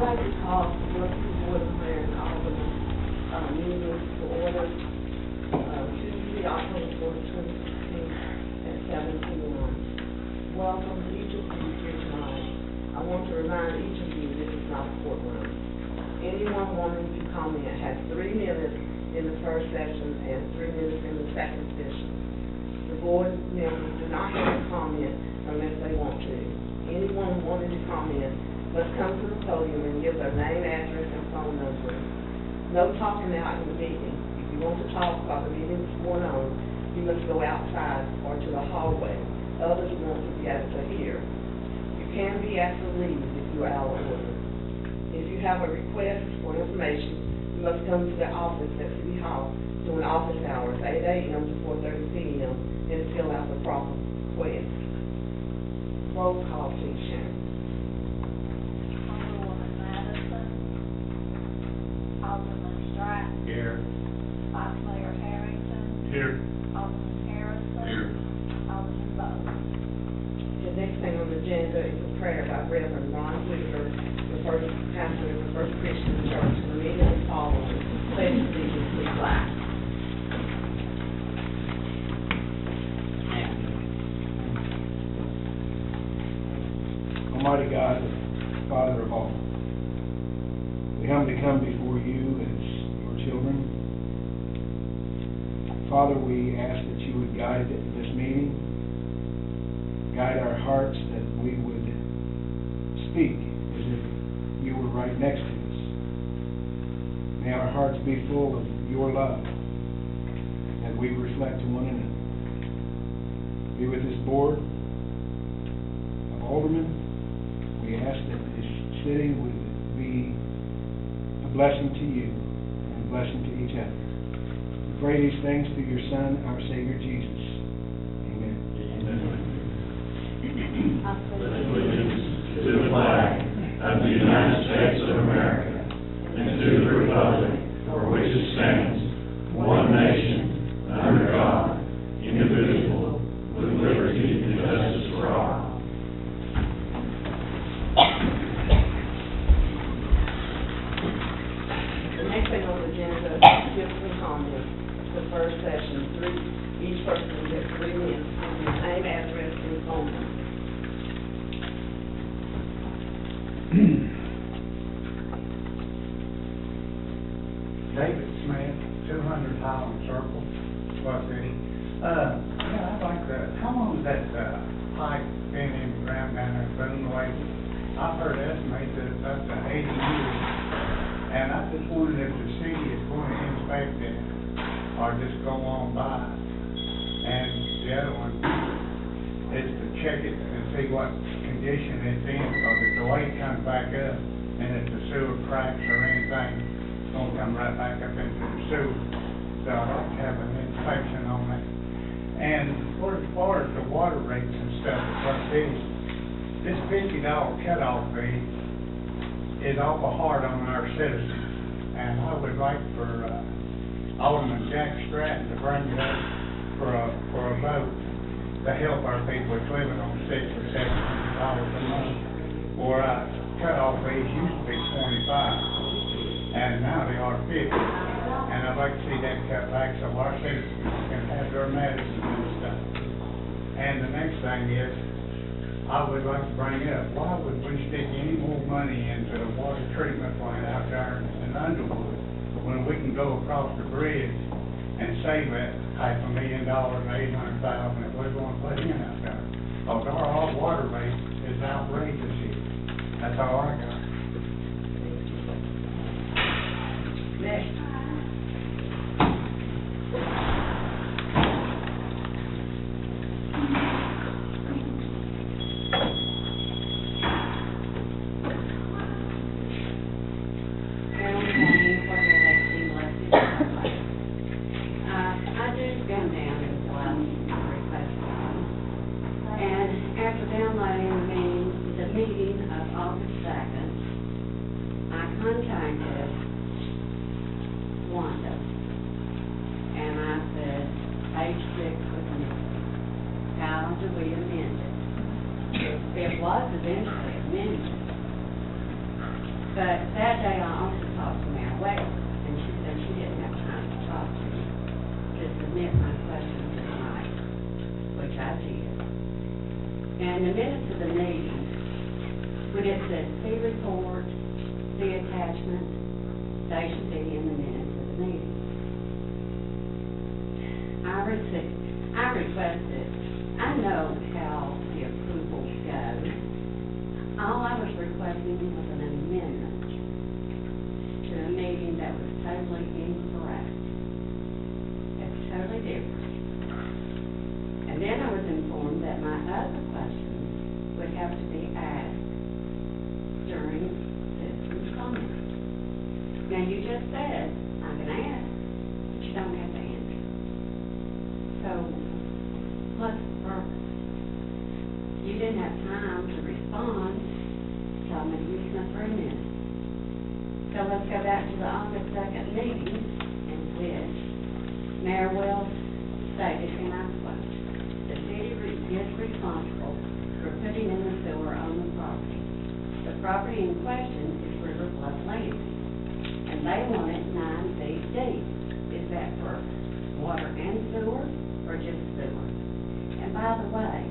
like to call the Bluff City Board of Mayor and Alderman meetings to order Tuesday, October 4th, 2016 at 7 p.m. Welcome each of you here tonight. I want to remind each of you this is not a courtroom. Anyone wanting to comment has 3 minutes in the first session and 3 minutes in the second session. The board members do not have to comment unless they want to. Anyone wanting to comment must come to the podium and give their name, address, and phone number. No talking out in the meeting. If you want to talk while the meeting is going on, you must go outside or to the hallway. Others want to be able to hear. You can be asked to leave if you are out of order. If you have a request for information, you must come to the office at City Hall during office hours, 8 a.m. to 4:30 p.m. and fill out the proper request. Roll call, please, Sharon. Alderwoman Madison. Alderman Stratt. Here. Vice Mayor Harrington. Here. Alderman Harrison. Here. Alderman Bowman. The next thing on the agenda is a prayer by Reverend Ron Whitaker, the first pastor of the First Christian Church. The meeting is following. Pledge allegiance to the flag. Almighty God, Father of all, we humbly come before you as your children. Father, we ask that you would guide this meeting, guide our hearts, that we would speak as if you were right next to us. May our hearts be full of your love, that we reflect to one another. Be with this board of aldermen. We ask that this city would be a blessing to you and a blessing to each other. We pray these things through your Son, our Savior, Jesus. Amen. I pledge Allegiance to the flag of the United States of America and to the republic for which it stands, one nation, under God, indivisible, with liberty and justice for all. The next thing on the agenda is citizen comments. The first session, each person will get 3 minutes, with name, address, and phone number. David Smith, 200 Highland Circle, Bluff City. Yeah, I'd like to, how long has that pipe been in the ground down there in Boone Lake? I've heard estimates that it's up to 80 years. And I just wondered if the city is going to inspect it or just go on by. And the other one is to check it and see what condition it's in, because if the lake comes back up and if the sewer cracks or anything, it's going to come right back up into the sewer. So I'd like to have an inspection on that. And as far as the water rates and stuff at Bluff City, this $50 cutoff fee is awful hard on our citizens. And I would like for Alderman Jack Stratton to bring it up for a vote to help our people that's living on $600 or $700 a month. Or cutoff fees used to be $25, and now they are $50. And I'd like to see that cut back so our citizens can have their medicine and stuff. And the next thing is, I would like to bring up, why would we stick any more money into the water treatment plant out there in Underwood when we can go across the bridge and save that $500,000 or $800,000 that we're going to put in out there? Because our water rate is outrageous here. That's all I got. Next. I just gone down and requested, and after downloading the meeting of August 2nd, I contacted Wanda, and I said, page 6 was missing. How do we amend it? It was eventually amended, But that day I also talked to Mayor West, and she said she didn't have time to talk to me, to submit my questions tonight, which I did. And the minutes of the meeting, when it says see report, see attachment, they should be in the minutes of the meeting. I requested, I know how the approvals go. All I was requesting was an amendment to a meeting that was totally incorrect. It's totally different. And then I was informed that my other questions would have to be asked during citizens' comments. Now, you just said, I can ask, but you don't have to answer. So, what's the purpose? You didn't have time to respond, so I'm going to use my 3 minutes. So let's go back to the August 2nd meeting, in which Mayor Wells stated, and I quote, "The city is responsible for putting in the sewer on the property. The property in question is River Bluff Landing, and they want it 9 feet deep. Is that for water and sewer, or just sewer? And by the way,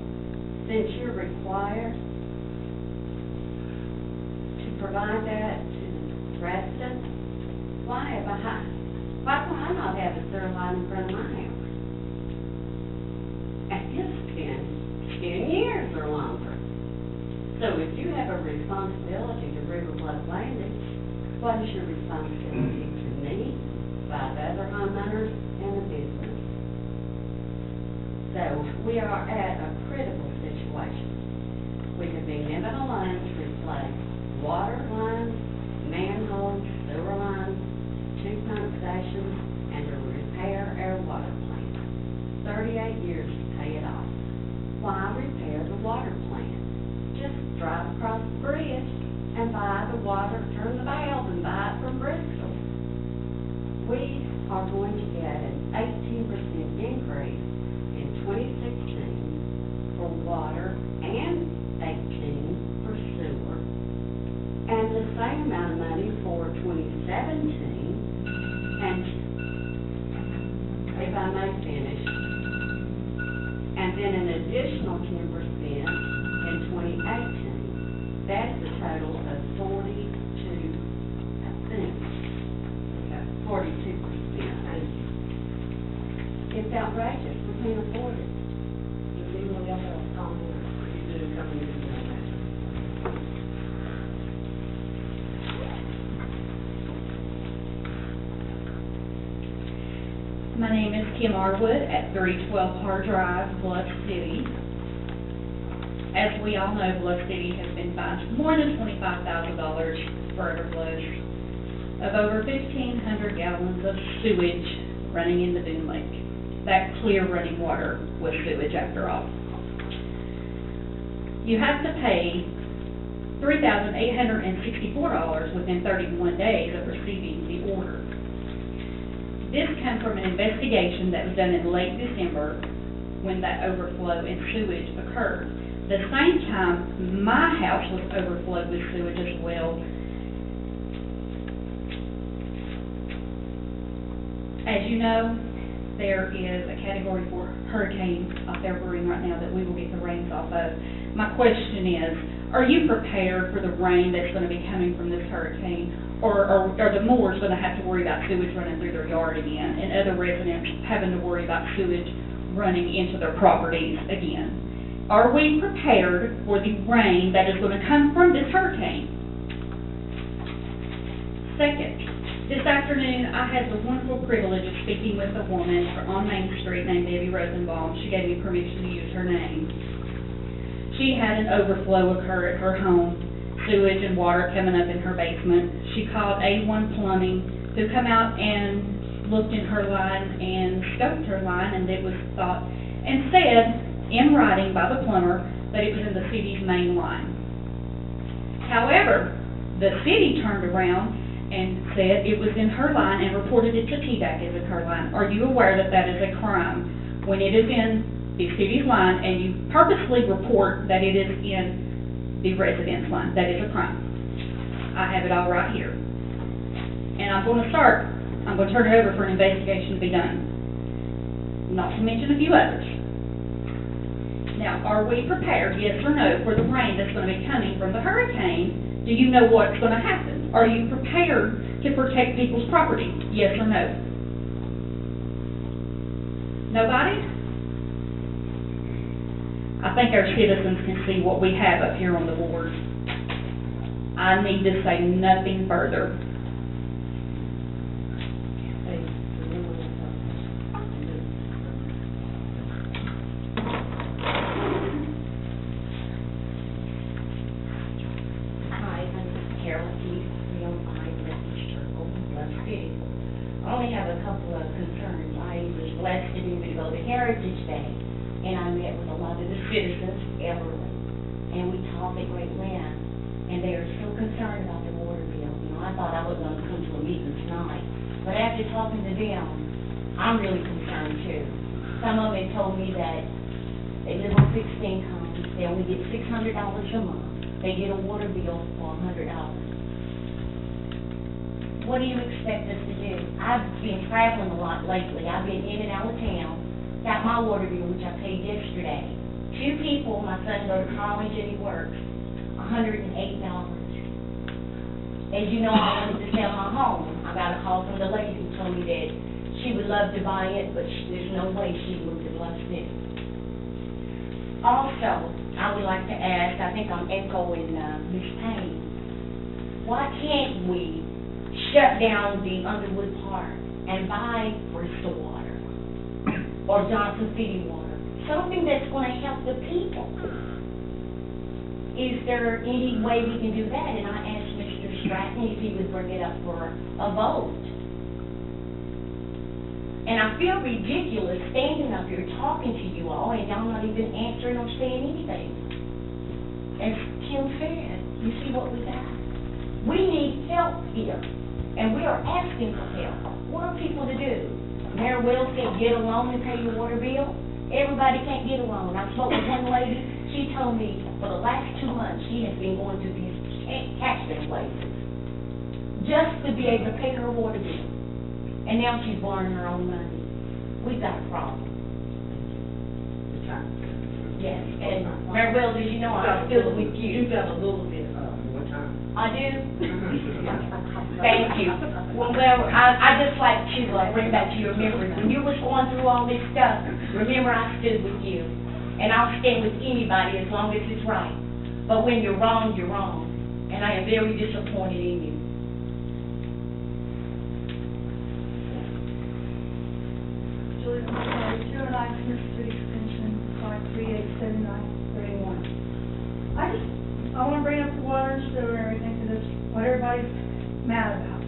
since you're required to provide that to the residents, why do I not have a sewer line in front of my house? And it's been 10 years or longer. So if you have a responsibility to River Bluff Landing, what is your responsibility to me, 5 other homeowners, and a business? So we are at a critical situation. We have been given a loan to replace water lines, manholes, sewer lines, 2 pump stations, and to repair our water plant. 38 years to pay it off. Why repair the water plant? Just drive across the bridge and buy the water, turn the valve and buy it from Bristol. We are going to get an 18% increase in 2016 for water and 18% for sewer, and the same amount of money for 2017, and if I may finish, and then an additional 10% in 2018. That's a total of 42%. 42%. It's outrageous. We can't afford it. Does anyone else have a comment? You do come in and do that. My name is Kim Arwood at 312 Har Drive, Bluff City. As we all know, Bluff City has been fined more than $25,000 for overflows of over 1,500 gallons of sewage running in the Boone Lake. That clear running water was sewage after all. You have to pay $3,864 within 31 days of receiving the order. This comes from an investigation that was done in late December when that overflow in sewage occurred. The same time, my house was overflowed with sewage as well. As you know, there is a Category 4 hurricane out there brewing right now that we will get the rains off of. My question is, are you prepared for the rain that's going to be coming from this hurricane? Or are the mowers going to have to worry about sewage running through their yard again, and other residents having to worry about sewage running into their properties again? Are we prepared for the rain that is going to come from this hurricane? Second, this afternoon I had the wonderful privilege of speaking with a woman on Main Street named Debbie Rosenbaum. She gave me permission to use her name. She had an overflow occur at her home, sewage and water coming up in her basement. She called A1 Plumbing, who come out and looked in her line and scoped her line, and it was thought and said in writing by the plumber that it was in the city's main line. However, the city turned around and said it was in her line and reported it to TDAC as in her line. Are you aware that that is a crime when it is in the city's line and you purposely report that it is in the resident's line? That is a crime. I have it all right here. And I'm gonna turn it over for an investigation to be done. Not to mention a few others. Now, are we prepared, yes or no, for the rain that's gonna be coming from the hurricane? Do you know what's gonna happen? Are you prepared to protect people's property, yes or no? Nobody? I think our citizens can see what we have up here on the board. I need to say nothing further. Hi, my name is Carol Keith, 305 Refuge Circle, Bluff City. I only have a couple of concerns. I was blessed to be able to go to Heritage Day, and I met with a lot of the citizens, elderly, and we talked at great length, and they are so concerned about their water bill. You know, I thought I wasn't going to come to a meeting tonight, but after talking to them, I'm really concerned too. Some of them told me that they live on fixed income, they only get $600 a month. They get a water bill for $100. What do you expect us to do? I've been traveling a lot lately. I've been in and out of town, got my water bill, which I paid yesterday. 2 people, my son goes to college and he works, $108. As you know, I wanted to sell my home. I got a call from the lady who told me that she would love to buy it, but there's no way she'd move to Bluff City. Also, I would like to ask, I think I'm echoing Ms. Payne, why can't we shut down the Underwood Park and buy Bristol water or Johnson City water? Something that's going to help the people. Is there any way we can do that? And I asked Mr. Stratton if he would bring it up for a vote. And I feel ridiculous standing up here talking to you all and y'all not even answering or saying anything. As Kim said, you see what we got? We need help here, and we are asking for help. What are people to do? Mayor Wells said get a loan and pay your water bill. Everybody can't get a loan. I spoke with one lady. She told me for the last 2 months she has been going to these catchment places just to be able to pay her water bill. And now she's borrowing her own money. We've got a problem. Yes, and Mayor Wells, as you know, I'm still with you. You got a little bit, more time. I do? Thank you. Well, I just like to bring back to your memory. When you was going through all this stuff, remember I stood with you. And I'll stand with anybody as long as it's right. But when you're wrong, you're wrong. And I am very disappointed in you. Julie, I'm sorry, 209 Smith Street Extension, 538-7931. I want to bring up the water and sewer and everything, because it's what everybody's mad about.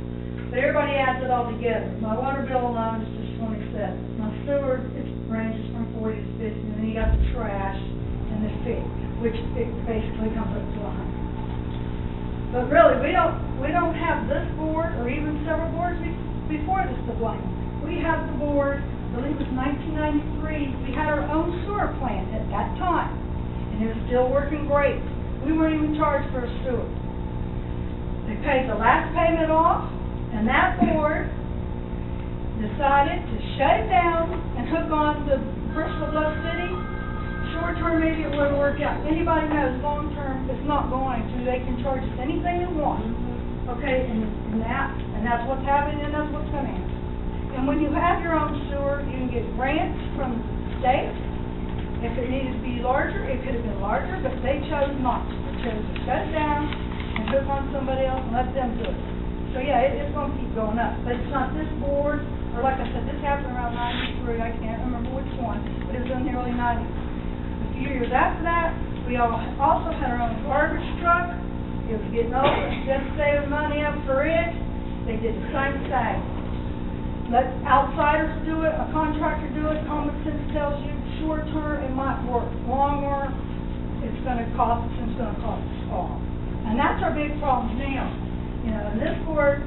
But everybody adds it all together. My water bill alone is just 27. My sewer, it ranges from 40 to 50, and then you got the trash and the fee, which it basically comes up to 100. But really, we don't have this board, or even several boards before this to blame. We had the board, I believe it was 1993, we had our own sewer plant at that time, and it was still working great. We weren't even charged for a sewer. They paid the last payment off, and that board decided to shut it down and hook on to Bristol Bluff City. Short term, maybe it would work out. Anybody knows long term it's not going to. They can charge us anything they want. Okay, and that's what's happening, and that's what's going to happen. And when you have your own sewer, you can get grants from the state. If it needed to be larger, it could have been larger, but they chose not to. They chose to shut it down and hook on somebody else and let them do it. So yeah, it's going to keep going up. But it's not this board, or like I said, this happened around 93, I can't remember which one, but it was in the early 90s. A few years after that, we also had our own garbage truck. It was getting old, just saving money up for it. They did the same thing. Let outsiders do it, a contractor do it. Common sense tells you short term it might work. Long term, it's going to cost us, and it's going to cost us all. And that's our big problem now. You know, and this board,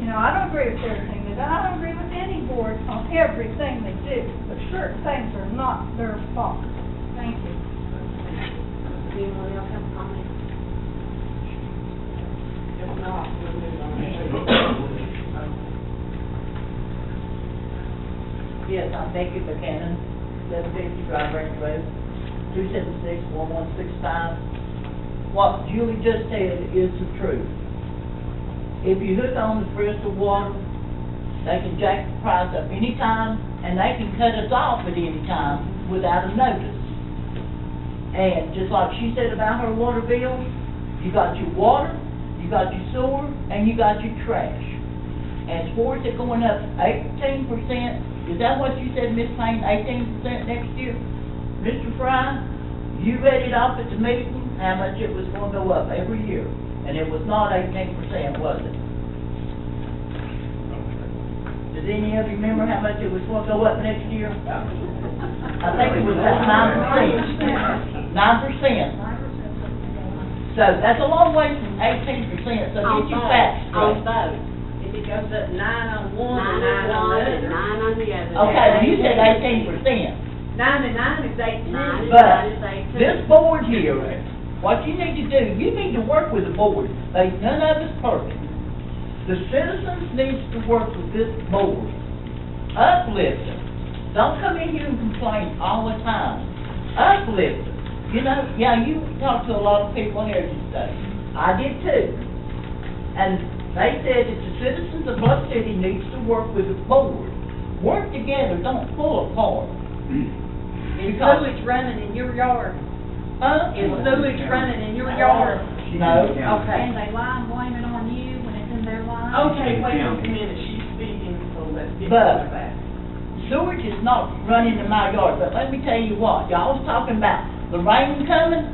you know, I don't agree with everything they do. I don't agree with any board on everything they do, but certain things are not their fault. Thank you. Anyone else have a comment? Yes, I'm Becky Buchanan, 750 Drive Range Road, 276-1165. What Julie just said is the truth. If you hook on the Bristol Water, they can jack the price up anytime, and they can cut us off at any time without a notice. And just like she said about her water bill, you got your water, you got your sewer, and you got your trash. As far as it going up 18%, is that what you said, Miss Payne, 18% next year? Mr. Fry, you read it off at the meeting, how much it was gonna go up every year, and it was not 18%, was it? Does any of you remember how much it was gonna go up next year? I think it was about 9%. 9%. So that's a long way from 18%, so get your facts On straight. both. If it goes up 9 on one and 9 9 on on one the and other. 9 on the other. Okay, well, you said 18%. 9 and 9 is 18. 9 But is 18. this board here, what you need to do, you need to work with the board. None of us perfect. The citizens needs to work with this board. Uplift them. Don't come in here and complain all the time. Uplift them. You know, yeah, you talked to a lot of people here today. I did too. And they said that the citizens of Bluff City needs to work with the board. Work together, don't pull apart. Is sewage running in your yard? Is sewage running in your yard? No. Okay. And they lie and blame it on you when it's in their line. Okay, wait a minute, she's speaking, so let's get But- her back. Sewage is not running in my yard, but let me tell you what, y'all was talking about the rain coming.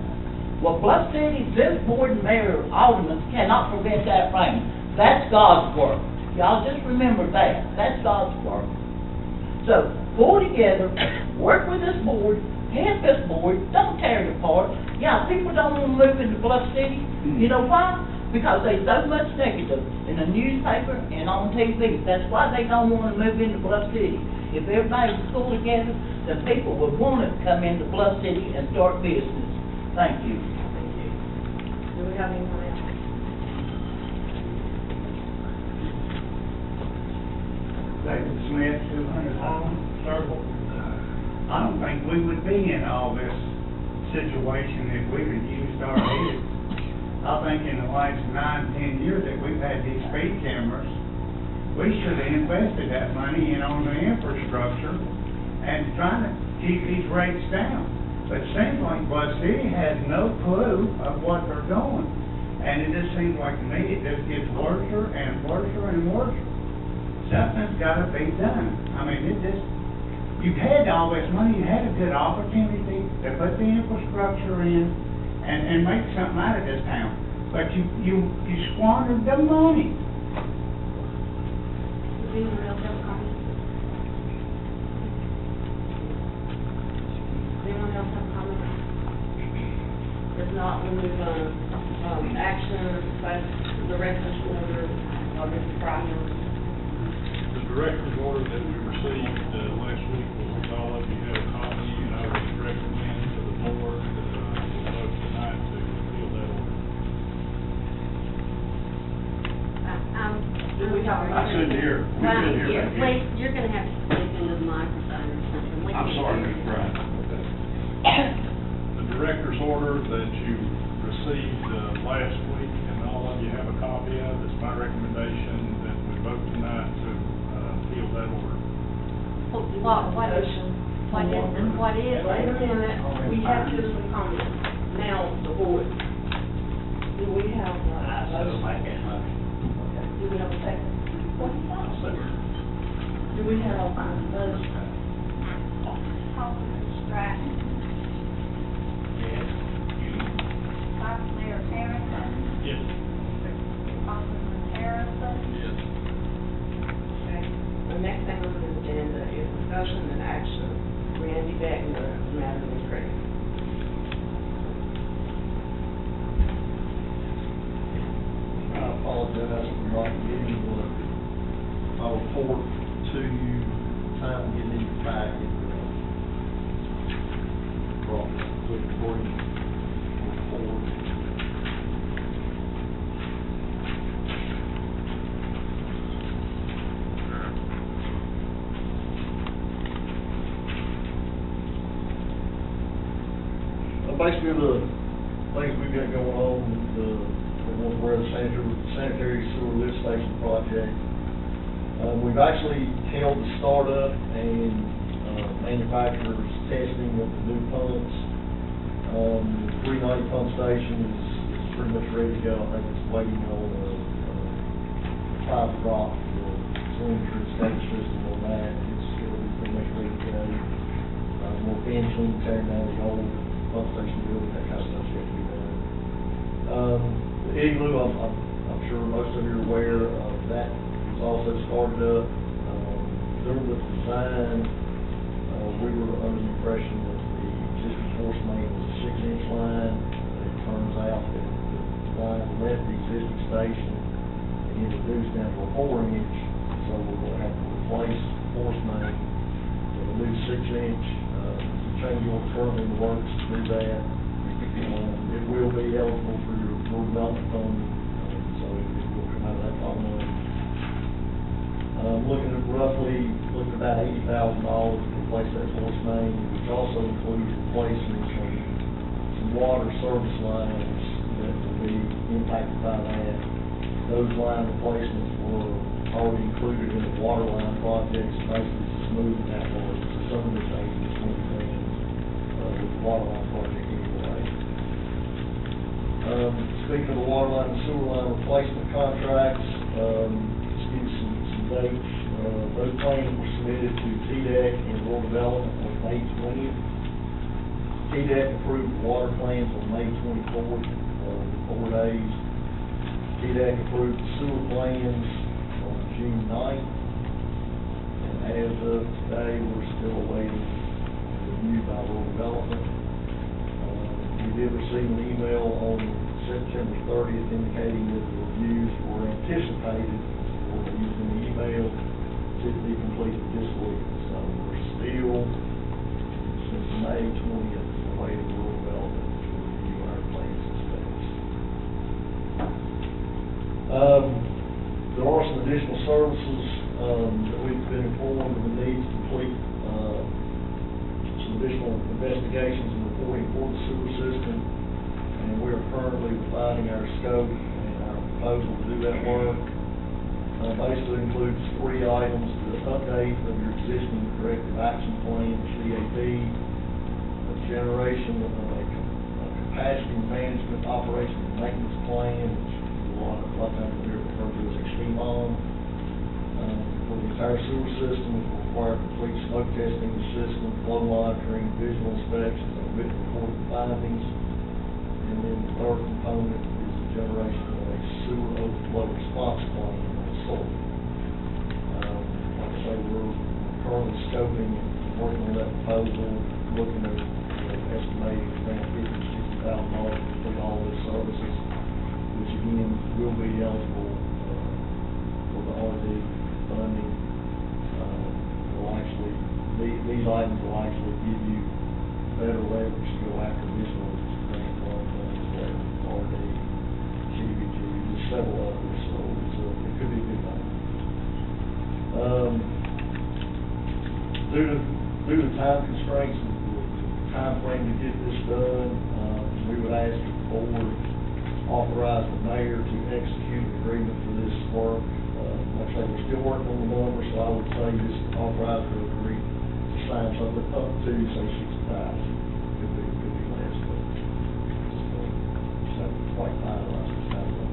Well, Bluff City, this board and mayor, aldermen cannot prevent that rain. That's God's work. Y'all just remember that. That's God's work. So, pull together, work with this board, help this board, don't tear it apart. Yeah, people don't want to move into Bluff City. You know why? Because there's so much negative in the newspaper and on TV. That's why they don't want to move into Bluff City. If everybody was pulled together, the people would want to come into Bluff City and start business. Thank you. Thank you. Do we have anyone else? David Smith, 200 Holland Circle. I don't think we would be in all this situation if we had used our heads. I think in the last 9, 10 years that we've had these speed cameras, we should have invested that money in on the infrastructure and trying to keep these rates down. But it seems like Bluff City has no clue of what they're doing. And it just seems like to me, it just gets worse and worse and worse. Something's gotta be done. I mean, it just, you've had all this money, you had a good opportunity to put the infrastructure in and make something out of this town. But you squandered the money. Does anyone else have a comment? Does anyone else have a comment? If not, we'll move on. Action, the reference order, Mr. Fryman. The director's order that we received last week was all of you have a copy, and I would recommend to the board that we vote tonight to appeal that order. Do we talk about? I couldn't hear. We couldn't hear Here, back here. please, you're gonna have to speak into the microphone or something. We I'm can't sorry, hear. Mr. Bryant. The director's order that you received last week, and all of you have a copy of, it's my recommendation that we vote tonight to appeal that order. What is it? Wait a minute, we have citizen comments. Now, the board. Do we have, do we have a second? Do we have, Councilman Stratton. Vice Mayor Harrison. Yes. Councilman Harrison. Yes. okay. The next thing on the agenda is discussion and action. Randy Wagner, Madeline Craig. I apologize for not getting my report to you, time getting in your packet. Brought a quick brief report. basically the things we've got going on, where the sanitary sewer lift station project. We've actually held the startup and manufacturers testing of the new pumps. The 390 pump station is pretty much ready to go. I think it's waiting on fiber drop, the cylinder stage system on that. It's pretty much ready to go. More finishing, tearing down the old pump station building, that kind of stuff's yet to be done. The igloo, I'm sure most of you are aware, that was also started up. During the design, we were under the impression that the existing force main was a 6-inch line. It turns out that the line left the existing station and introduced down to a 4-inch, so we're going to have to replace the force main with a new 6-inch. Change order currently in the works to do that. It will be eligible for your rural development fund, so it will come out of that fund money. Looking at about $80,000 to replace that force main, which also includes replacing some water service lines that will be impacted by that. Those line replacements were already included in the water line projects, basically smoothing that work. So some of the changes will be done with the water line project anyway. Speaking of the water line and sewer line replacement contracts, just give you some dates. Those plans were submitted to TDEC and Rural Development on May 20th. TDEC approved the water plans on May 24th, 4 days. TDEC approved the sewer plans on June 9th. And as of today, we're still awaiting review by Rural Development. We did receive an email on September 30th indicating that the reviews were anticipated, or using the email, to be completed this week. So we're still, since May 20th, awaiting Rural Development to review our plans and specs. There are some additional services that we've been informed of the need to complete additional investigations and reporting for the sewer system, and we are currently refining our scope and our proposal to do that work. Basically includes 3 items: the update of your existing corrective action plan, CAP, a generation of a capacity management operation and maintenance plan, which a lot of times we refer to as a CMON. For the entire sewer system, it will require complete smoke testing of the system, flow monitoring, visual inspections, and written reported findings. And then the third component is the generation of a sewer overflow response plan on SOIL. Like I say, we're currently scoping and working on that proposal, looking at estimating around $50,000 to $60,000 to complete all those services, which again will be eligible for the RD funding. Will actually, these items will actually give you better leverage to go after additional grant funds, RD, CDBG, there's several others, so it could be a good thing. Due to time constraints and the time frame to get this done, we would ask that the board authorize the mayor to execute an agreement for this work. Like I say, we're still working on the numbers, so I would say just authorize her to agree to sign something up to, say, 60,000. Could be less, but just haven't quite finalized this out of the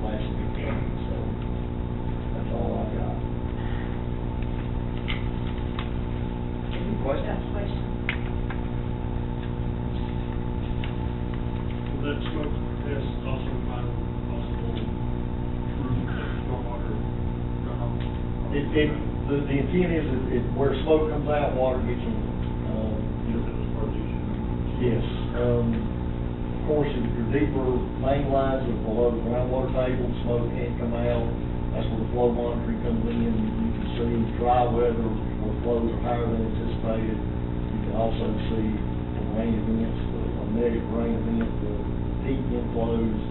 last weekend, so that's all I got. Any questions? Will that smoke test also find possible proof that stormwater runoff? The intent is that where smoke comes out, water gets in. Yes. Of course, if your deeper main lines are below the groundwater table, smoke can't come out. That's where the flow monitoring comes in. You can see dry weather where flows are higher than anticipated. You can also see the rain events, a negative rain event, the peak inflows,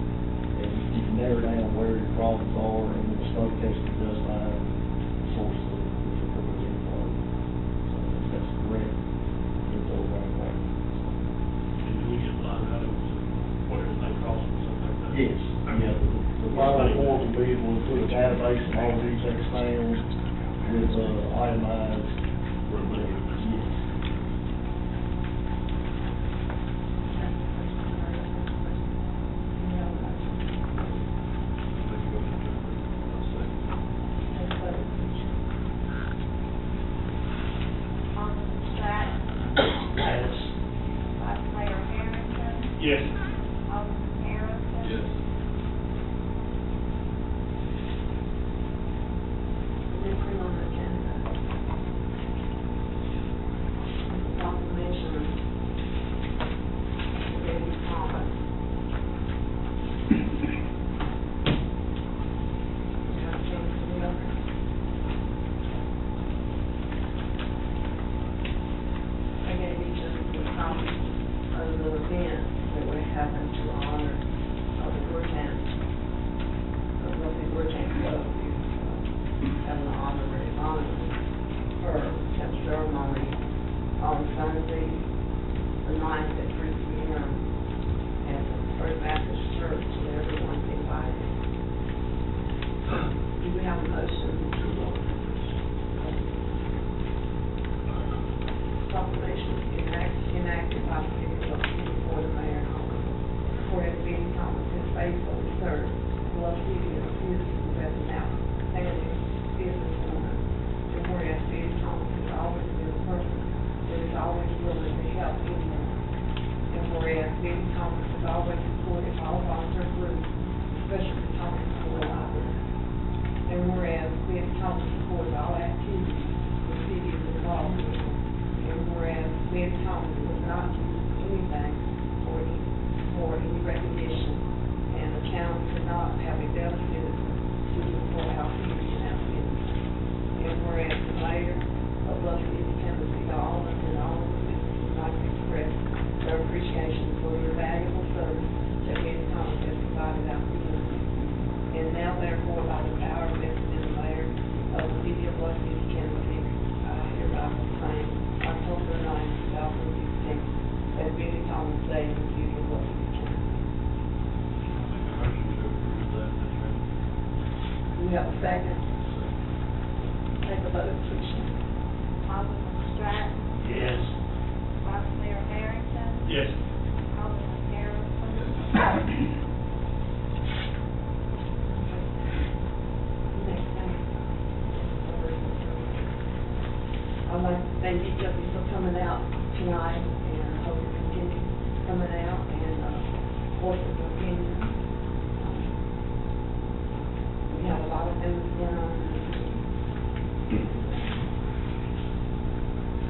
and you can narrow down where your problems are, and then the smoke testing does find the source of the inflow. So that's correct. Inflow rainwater. And do we get be able to put a database of all these X sales with, itemized rebates, yes. Alderman Stratton, Yes. Vice Mayor Harrington, Yes. Alderman Harrison. Yes. Next thing on the agenda. Proclamation. David Thomas. You have a chance to read over it? I gave each of you a copy of the event that we're having to honor the Georgetown, the Club. Having an honorary monument for some ceremony on Sunday, the 9th at 3 p.m. at the First Baptist Church, and everyone's invited. Do we have a motion to proclamation enacted by the city of Bluff City for the mayor and all for his being Thomas has faithfully served Bluff City and its citizens as an outstanding businesswoman. And whereas Betty Thomas has always been a person that is always willing to help anyone. And whereas Betty Thomas has always supported all volunteer groups, especially the Thomas Memorial Library. And whereas Betty Thomas supports all activities the city is involved in. And whereas Betty Thomas does not do anything for any recognition, and the town cannot have a better citizen to support our city and our citizens. And whereas the mayor of Bluff City, Tennessee, all and all of the citizens would like to express their appreciation for your valuable service that Betty Thomas has provided our community. And now therefore, by the power vested in the mayor of the city of Bluff City, Tennessee, I hereby proclaim October 9th, 2016, as Betty Thomas Day in the city of Bluff City, Tennessee. Do we have a second? Take a vote, please. Alderman Stratton, Yes. Vice Mayor Harrington, Yes. Alderman Harrison. Next thing. I'd like to thank each of you for coming out tonight, and I hope you continue coming out and voicing your opinion. We have a lot of things going on in the city.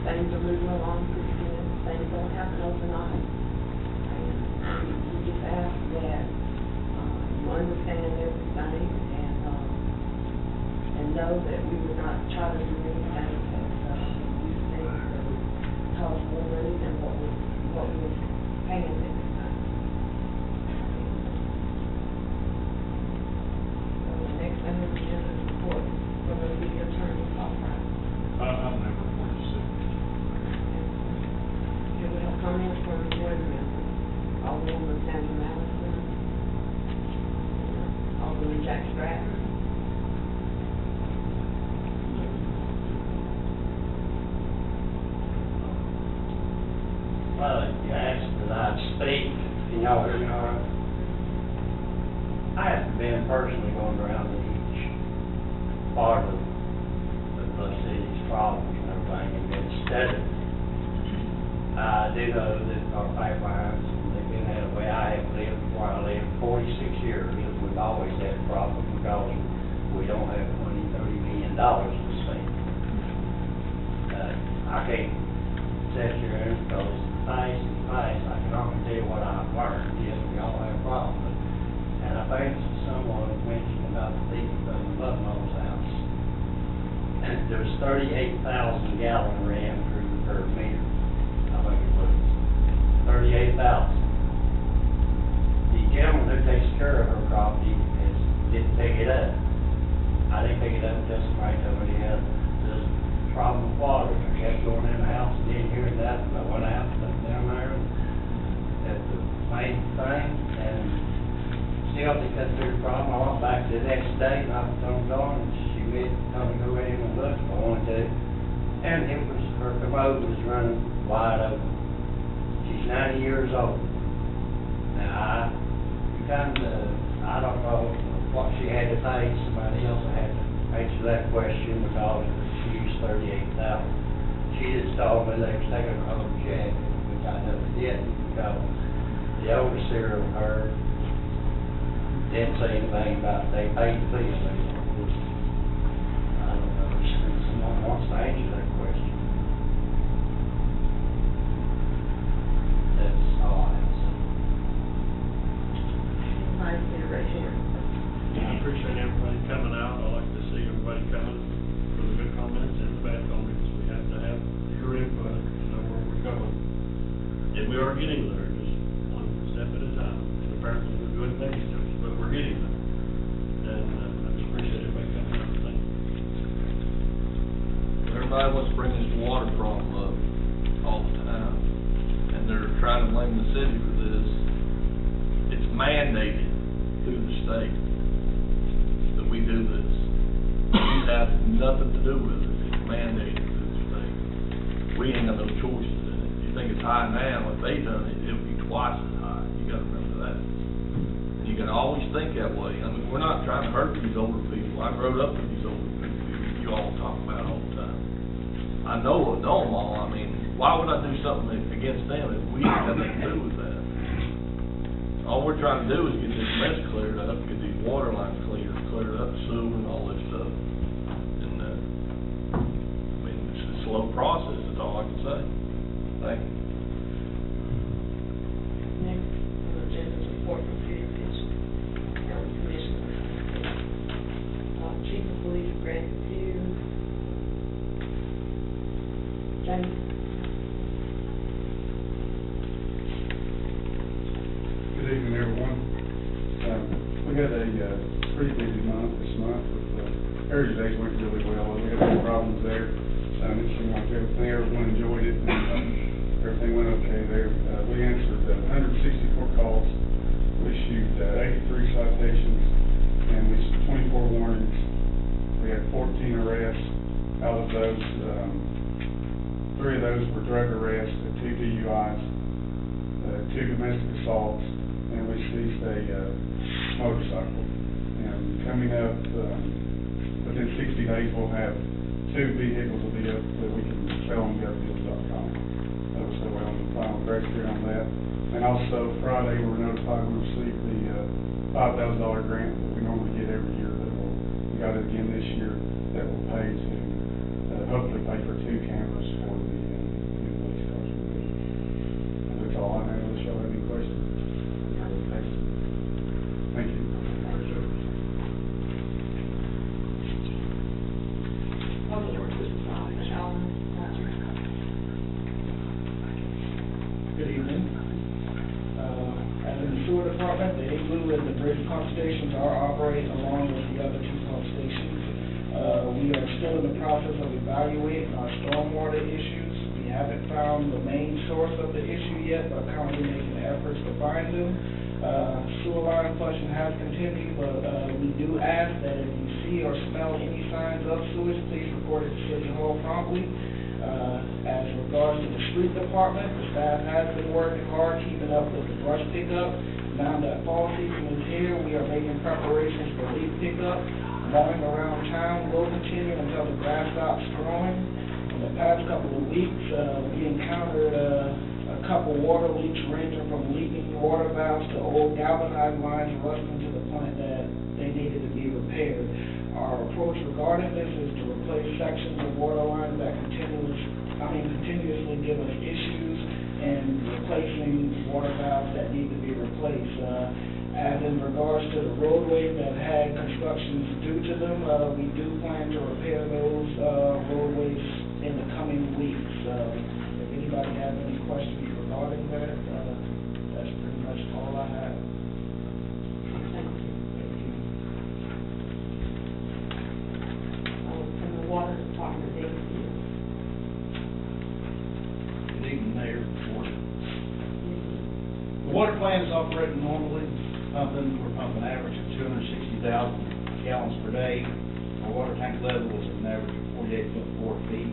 Things are moving along pretty good. Things don't happen overnight. And we just ask that you understand everything and know that we would not try to do anything that we think that would cost more money than what we're paying at this time. So the next thing is the report from the city attorney, all right. I've never worked to see. Okay, we have comments from the board members. Alderwoman Sandra Madison, Alderman Jack Stratton. Well, you asked that I'd speak, can y'all hear me all right? I haven't been personally going around to each part of the Bluff City's problems and everything, and been studying. I do know that our pipelines, they've been that way. I have lived where I lived 46 years, and we've always had a problem because we don't have $20, $30 million to spend. I can't sit here and because I can only tell you what I've learned. Yes, we all have problems. And I think someone mentioned about the leak from the Bucknell's house. There's 38,000 gallon ran through per meter. I think it was 38,000. The gentleman who takes care of her property didn't pick it up. I didn't pick it up just right over he had this problem with water. I kept going in the house and didn't hear that. I went out, looked down there at the main thing, and guilty cut through the problem. I went back the next day, knocked on the door, and she made me go in and look if I wanted to. And it was, her commode was running wide open. She's 90 years old. Now, I don't know what she had to pay somebody else. I had to answer that question because she used $38,000. She just told me they was taking her home check, which I never did, because the overseer of her didn't say anything about they paid the fee. I don't know if someone wants to answer that question. That's all I have to say. Nice to raise your hand. I appreciate everybody coming out. I like to see everybody coming for the good comments and the bad comments. We have to have your input to know where we're going. And we are getting there, just one step at a time. And apparently we're doing baby steps, but we're getting there. And I just appreciate everybody coming out. Thank you. Everybody wants to bring this water problem up all the time, and they're trying to blame the city for this. It's mandated through the state that we do this. We have nothing to do with it. It's mandated through the state. We ain't got no choices in it. You think it's high now, if they done it, it would be twice as high. You gotta remember that. And you can always think that way. I mean, we're not trying to hurt these older people. I grew up with these older people you all talk about all the time. I know them all. I mean, why would I do something against them if we ain't got nothing to do with that? All we're trying to do is get this mess cleared up, get these water lines cleared up, sewer and all this stuff. And, I mean, it's a slow process, is all I can say. Thank you. Next, on the agenda, report from city officials, county commissioners. Chief of police, Grant Hughes. James. Good evening, everyone. We had a pretty busy month this month with Heritage Days went really well. We had no problems there. It seemed like everyone enjoyed it, and everything went okay there. We answered 164 calls. We issued 83 citations, and we issued 24 warnings. We had 14 arrests. Out of those, 3 of those were drug arrests, 2 DUIs, 2 domestic assaults, and we seized a motorcycle. And coming up, within 60 days, we'll have 2 vehicles will be up that we can sell on govdeals.com. So we're on the final grace period on that. And also, Friday, we were notified we received the $5,000 grant that we normally get every year. We got it again this year that will pay to hopefully pay for 2 cameras for the new police cars. And that's all I have. Unless y'all have any questions. Thank you. Good evening. As in the sewer department, the igloo and the bridge pump stations are operating along with the other 2 pump stations. We are still in the process of evaluating our stormwater issues. We haven't found the main source of the issue yet, but currently making efforts to find them. Sewer line flushing has continued, but we do ask that if you see or smell any signs of sewage, please report it to City Hall promptly. As regards to the street department, the staff has been working hard, keeping up with the brush pickup. Now that fall season is here, we are making preparations for leaf pickup. Mowing around town will continue until the grass stops growing. In the past couple of weeks, we encountered a couple water leaks ranging from leaking water valves to old galvanized lines rusting to the point that they needed to be repaired. Our approach regarding this is to replace sections of water lines that continuously give us issues and replacing water valves that need to be replaced. As in regards to the roadways that had constructions due to them, we do plan to repair those roadways in the coming weeks. If anybody has any questions regarding that, that's pretty much all I have. From the water department, David. Good evening, Mayor. The water plant is operating normally. pumping, we're pumping an average of 260,000 gallons per day. Our water tank level is an average of 48.4 feet,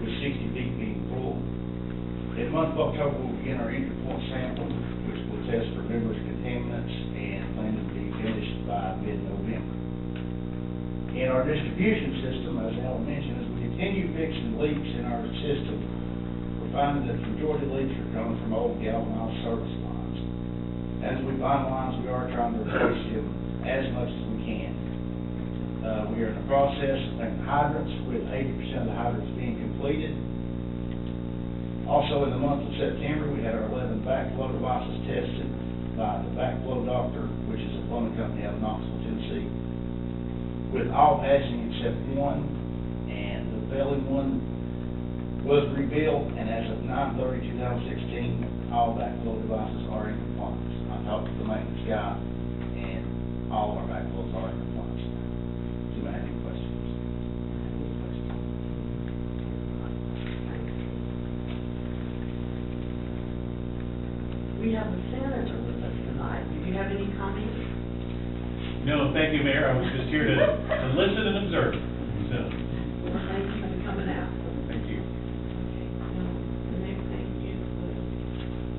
with 60 feet being full. In the month of October, we'll begin our entry point sample, which will test for numerous contaminants and plan to be finished by mid-November. In our distribution system, as Alan mentioned, as we continue fixing leaks in our system, we're finding that the majority of leaks are coming from old galvanized service lines. As we find lines, we are trying to replace them as much as we can. We are in the process of painting hydrants, with 80% of the hydrants being completed. Also, in the month of September, we had our 11 backflow devices tested by the Backflow Doctor, which is a plumbing company out of Knoxville, Tennessee, with all passing except one, and the failing one was rebuilt, and as of 9/30/2016, all backflow devices are in compliance. I talked to the maintenance guy, and all of our backflows are in compliance now. Do you have any questions? We have a senator with us tonight. Do you have any comments? No, thank you, Mayor. I was just here to listen and observe. So, Well, thank you for coming out. thank you. Okay, the next thing is the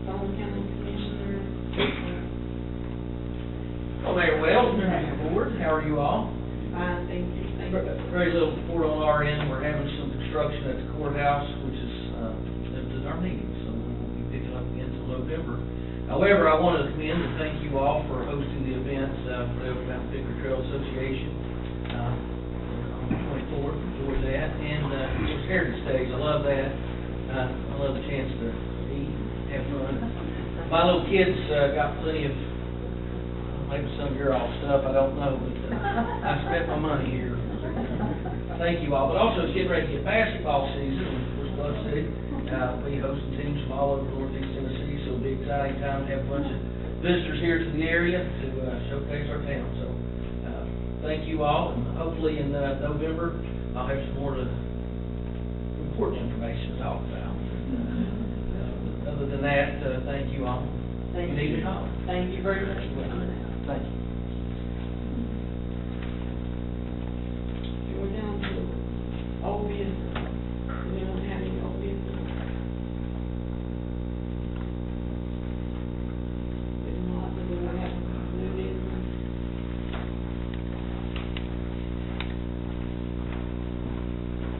Sullivan County Commissioner. Well, Mayor Wells, Board, how are you all? Fine, thank you. Thank you. Very little report on our end. We're having some construction at the courthouse, which is limited our meetings, so we'll be picking up again until November. However, I wanted to commend and thank you all for hosting the event for the Oakland Picker Trail Association on the 24th. Enjoyed that, and of course, Heritage Days. I love that. I love the chance to eat, have fun. My little kids got plenty of, maybe some of your all stuff, I don't know, but I spent my money here. Thank you all. But also, it's getting ready to get basketball season, and of course, Bluff City. We hosting teams from all over Northeast Tennessee, so it'll be an exciting time to have a bunch of visitors here to the area to showcase our town. So, thank you all, and hopefully in November, I'll have some more important information to talk about. Other than that, thank you all. Thank You need you. to call. Thank you very much for coming out. Thank you. We're down to old business. We don't have any old business. If not, then we will have new business.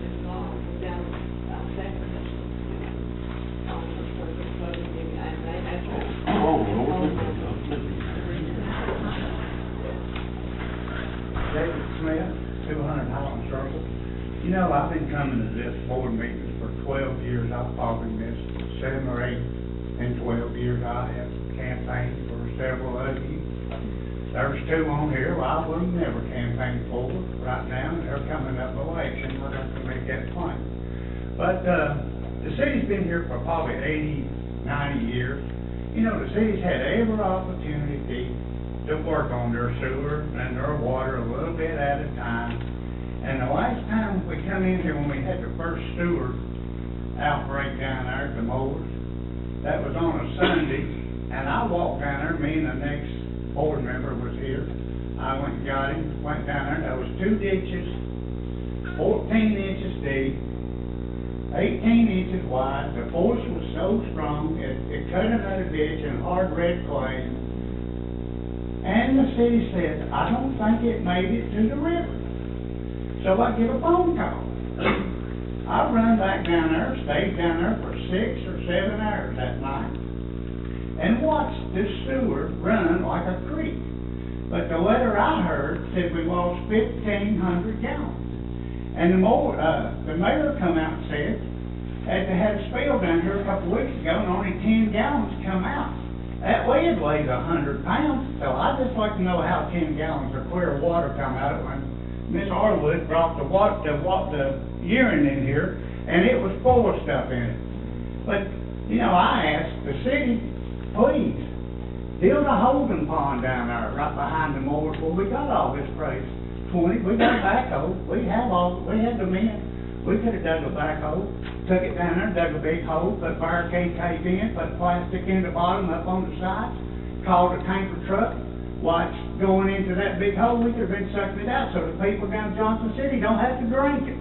If not, we're down to our second session. David Smith, 200 Highland Circle. You know, I've been coming to this board meetings for 12 years. I've probably missed 7 or 8 in 12 years. I have campaigned for several of you. There's 2 on here I would never campaign for right now, and they're coming up election. I'd have to make that plain. But the city's been here for probably 80, 90 years. You know, the city's had every opportunity to work on their sewer and their water a little bit at a time. And the last time we come in here, when we had the first sewer outbreak down there at the mowers, that was on a Sunday, and I walked down there, me and the next board member was here. I went and got him, went down there, there was 2 ditches, 14 inches deep, 18 inches wide. The force was so strong, it cut another ditch in hard red clay. And the city said, I don't think it made it to the river. So I get a phone call. I run back down there, stayed down there for 6 or 7 hours that night, and watched this sewer run like a creek. But the letter I heard said we lost 1,500 gallons. And the mayor come out and said, that they had a spill down here a couple weeks ago, and only 10 gallons come out. That lead weighs 100 pounds, so I'd just like to know how 10 gallons of clear water come out when Miss Arwood brought the urine in here, and it was full of stuff in it. But, you know, I asked the city, please, build a holding pond down there right behind the mowers where we got all this place. We got a backhoe, we had the men. We could have dug a backhoe, took it down there, dug a big hole, put barricade tape in, put plastic in the bottom, up on the sides, called a tanker truck, what's going into that big hole, we could have been sucking it out, so the people down Johnson City don't have to drink it.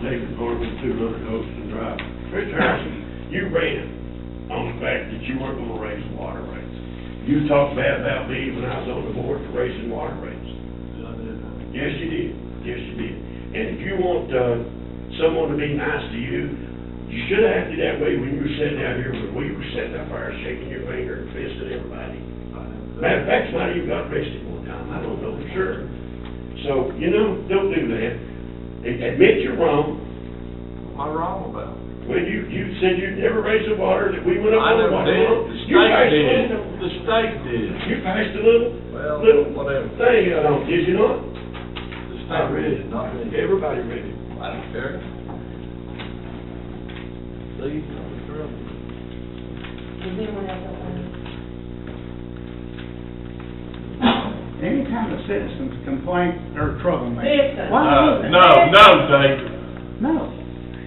David Gordon, 200 Ocean Drive. Rich Harrison, you ran on the fact that you weren't gonna raise the water rates. You talked bad about me when I was on the board for raising water rates. Yes, you did. Yes, you did. And if you want, someone to be nice to you, you should have acted that way when you were sitting out here, when we were sitting up there shaking your finger and fisting everybody. Matter of fact, you might have even got arrested one time, I don't know for sure. So, don't do that. Admit you're wrong. What am I wrong about? When you said you'd never raise the water, that we went up I on the never water. did. Line. The You state passed a did. little- The state did. You passed a little Whatever. thing, did you not? The state read it, not me. Everybody read it. I don't care. See, I'm in trouble. Does anyone else have one? Anytime a citizen's complaint or troublemaker. Listen. Why is that? No, Dave. No.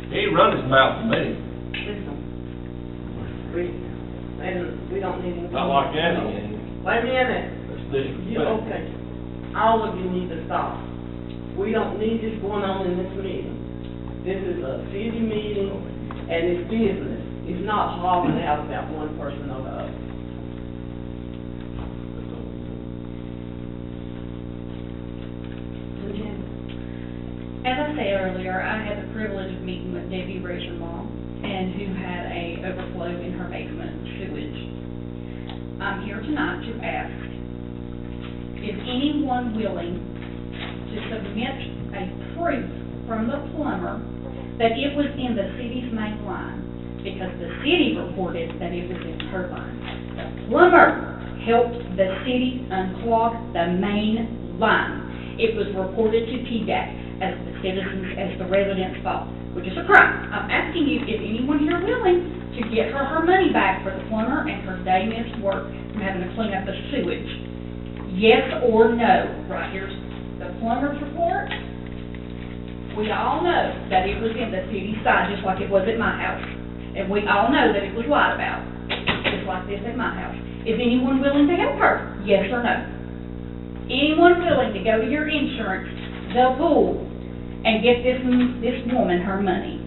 He ain't run his mouth to me. Listen. We don't need any. Not like that, he ain't. Wait a minute. That's You, disrespectful. okay. All of you need to stop. We don't need this going on in this meeting. This is a city meeting, and it's business. It's not hollering out about one person or the other. As I said earlier, I had the privilege of meeting with Debbie Rosenbaum, and who had a overflow in her basement sewage. I'm here tonight to ask, is anyone willing to submit a proof from the plumber that it was in the city's main line? Because the city reported that it was in her line. The plumber helped the city unclog the main line. It was reported to PDAC as the citizens, as the residents thought, which is a crime. I'm asking you, is anyone here willing to get her money back for the plumber and her day missed work from having to clean up the sewage? Yes or no? Right here's the plumber's report. We all know that it was in the city side, just like it was at my house. And we all know that it was lied about, just like this at my house. Is anyone willing to help her? Yes or no? Anyone willing to go to your insurance, the pool, and get this woman her money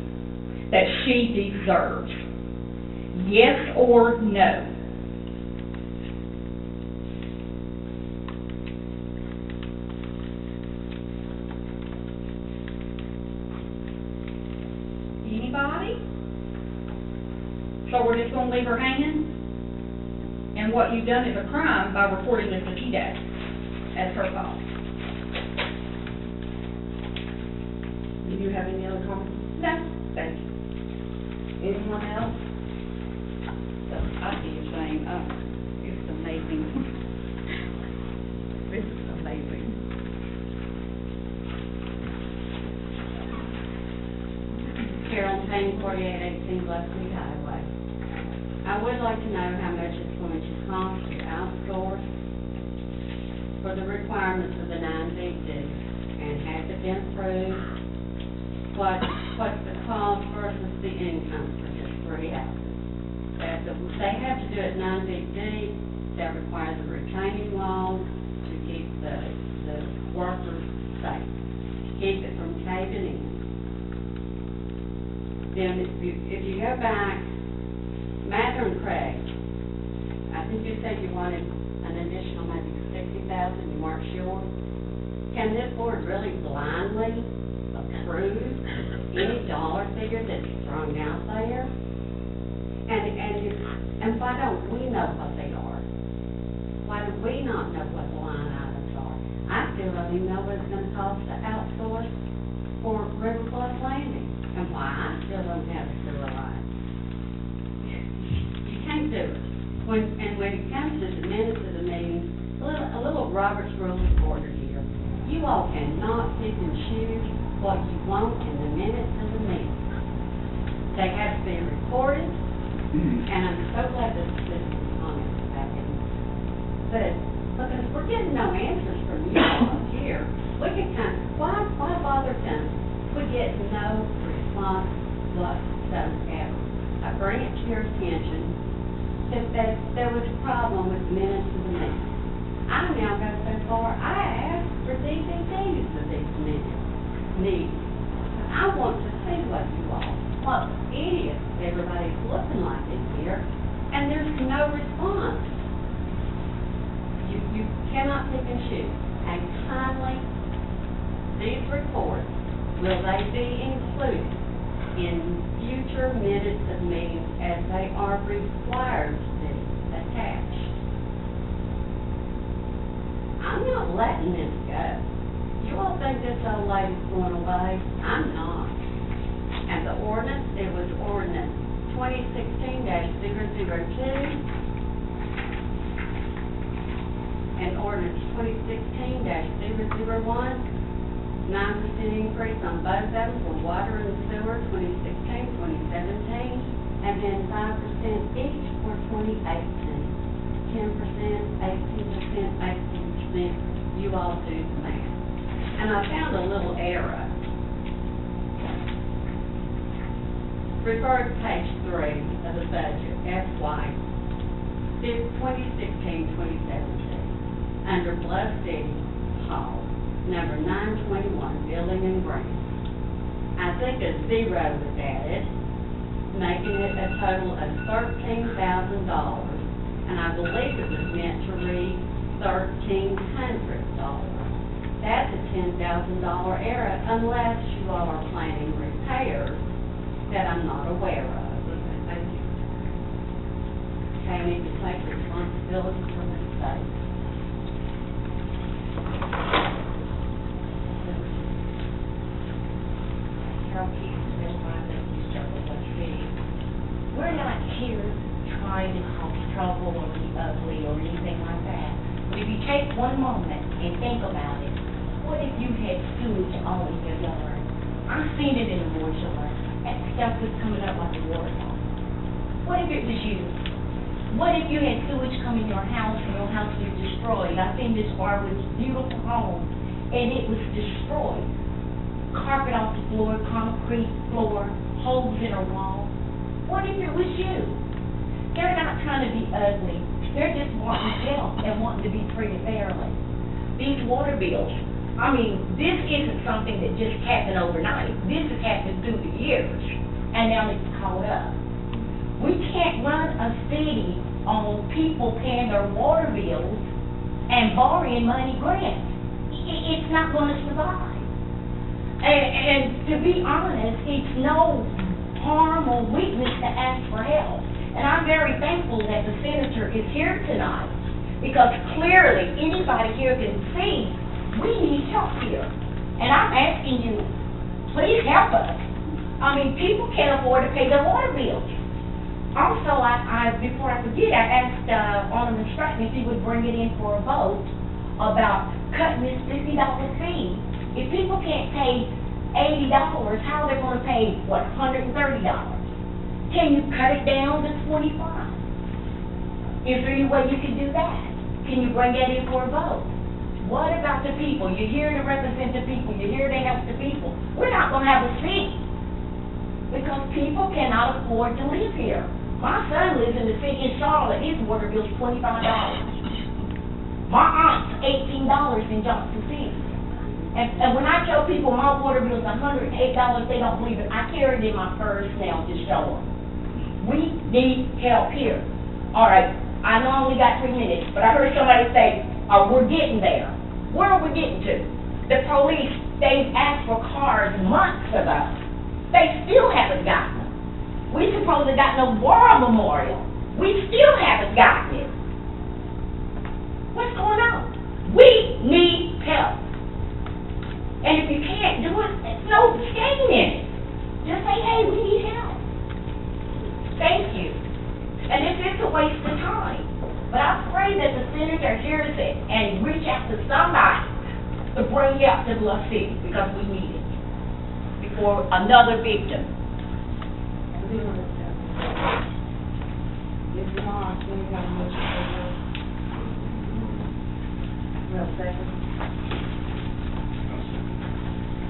that she deserves? Yes or no? Anybody? So we're just gonna leave her hanging? And what you've done is a crime by reporting this to PDAC as her fault. Do you have any other comments? No. Thank you. Anyone else? I see you're saying, it's amazing. This is amazing. Carol Payne, 4818 Bluff City Highway. I would like to know how much it's going to cost to outsource for the requirements of the 9VD, and has it been approved? What's the cost versus the income for this 3 houses? They have to do it 9VD, that requires a retaining wall to keep the workers safe, to keep it from caving in. Then if you go back, Mather and Craig, I think you said you wanted an additional maybe 60,000, you weren't sure. Can this board really blindly approve any dollar figure that's thrown out there? And why don't we know what they are? Why do we not know what the line items are? I still don't even know what it's gonna cost to outsource for River Bluff Landing, and why I still don't have a sewer line. You can't do it. When it comes to the minutes of the meeting, a little Robert's Rules of Order here. You all cannot pick and choose what you want in the minutes of the meeting. They have to be recorded, and I'm so glad that this is comments about it. But, because we're getting no answers from you all here. We can why bother coming? We get no response whatsoever. I bring it to your attention that there was a problem with the minutes of the meeting. I now go so far, I asked for DVDs of these meetings. I want to see what idiots everybody's looking like in here, and there's no response. You cannot pick and choose. And kindly, these reports, will they be included in future minutes of meetings as they are required to be attached? I'm not letting this go. You all think this old lady's going away? I'm not. And the ordinance, it was ordinance 2016-002 and ordinance 2016-001, 9% increase on both of them for water and sewer, 2016, 2017, and then 5% each for 2018. 10%, 18%, 18%, you all do the math. And I found a little error. Refer to page 3 of the budget, FY 2016-2017, under Bluff City Hall, number 921, building and grounds. I think a zero was added, making it a total of $13,000, and I believe it was meant to read $1,300. That's a $10,000 error unless you all are planning repairs that I'm not aware of. Thank you. Okay, I need to take responsibility for mistakes. We're not here trying to cause trouble or be ugly or anything like that. But if you take one moment and think about it, what if you had sewage all in your yard? I've seen it in the woods yard. That stuff was coming up like a waterfall. What if it was you? What if you had sewage come in your house and your house was destroyed? I've seen this Barwood's beautiful home, and it was destroyed. Carpet off the floor, concrete floor, holes in a wall. What if it was you? They're not trying to be ugly. They're just wanting help and wanting to be treated fairly. These water bills, I mean, this isn't something that just happened overnight. This has happened through the years, and now it's caught up. We can't run a city on people paying their water bills and borrowing money grants. It's not going to survive. And to be honest, it's no harm or weakness to ask for help. And I'm very thankful that the senator is here tonight, because clearly anybody here can see we need help here. And I'm asking you, please help us. I mean, people can't afford to pay their water bills. Also, before I forget, I asked Alderman Stratton if he would bring it in for a vote about cutting this $50 fee. If people can't pay $80, how are they going to pay, what, $130? Can you cut it down to $25? Is there any way you can do that? Can you bring that in for a vote? What about the people? You're here to represent the people. You're here to help the people. We're not going to have a city because people cannot afford to live here. My son lives in the city in Charlotte. His water bill's $25. My aunt's $18 in Johnson City. And when I tell people my water bill is $108, they don't believe it. I carry it in my purse now to show them. We need help here. All right, I know I only got 3 minutes, but I heard somebody say, oh, we're getting there. Where are we getting to? The police, they've asked for cars months ago. They still haven't gotten them. We supposed to got no war memorial. We still haven't gotten it. What's going on? We need help. And if you can't do it, no shame in it. Just say, hey, we need help. Thank you. And this is a waste of time. But I pray that the senator hears it and reach out to somebody to bring help to Bluff City, because we need it before another victim.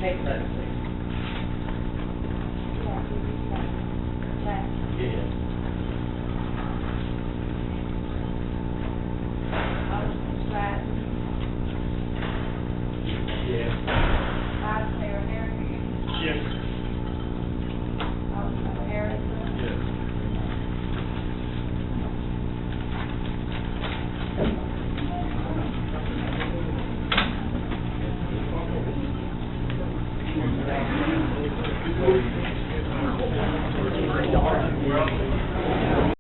Take a vote, please. We're on.